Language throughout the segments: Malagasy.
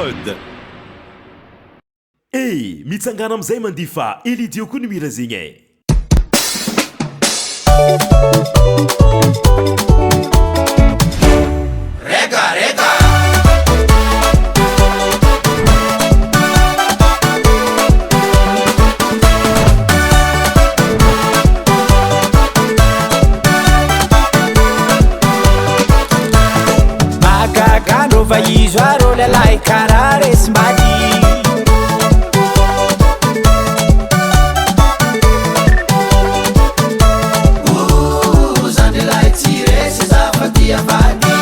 mode. Hey, mitsangana amizay mandifa Elidio koa ny mira zegny. Va isoaro le lai carare smadi zande lai tire se zafati avadi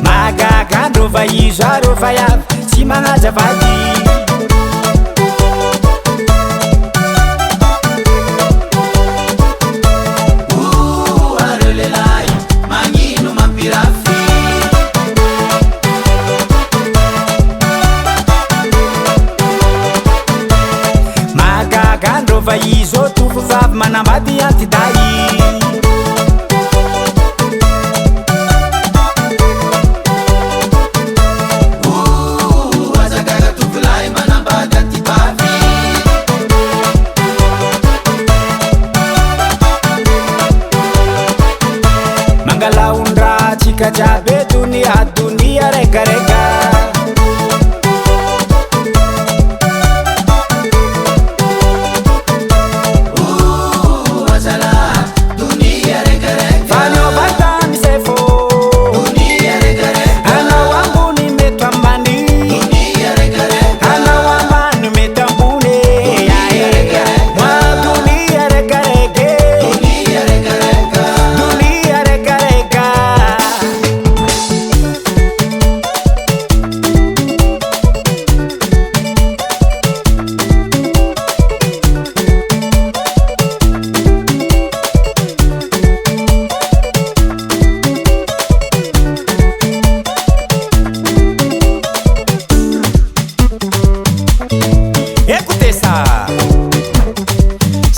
magagandro va isoaro va yav si manaja vadi va iso tufo vavy manambady antiday azagaga tovolahy manambady antivavy mangalaondraha tsika jiaby dunia regarega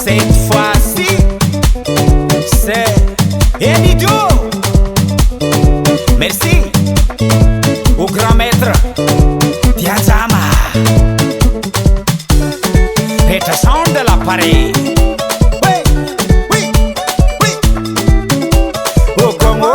cette fois-ci, c'est Elidio. Merci au grand maître Diazama. Rétraçant de l'appareil. Oui. Au Congo.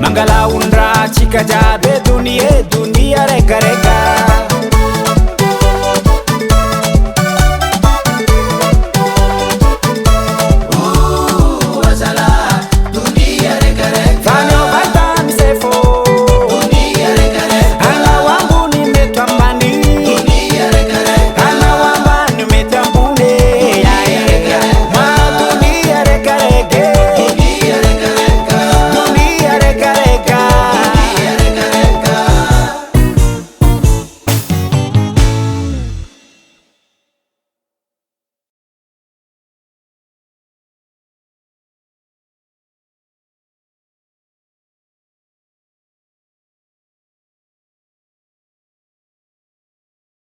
Mangalaundra chika jabe dunia regarega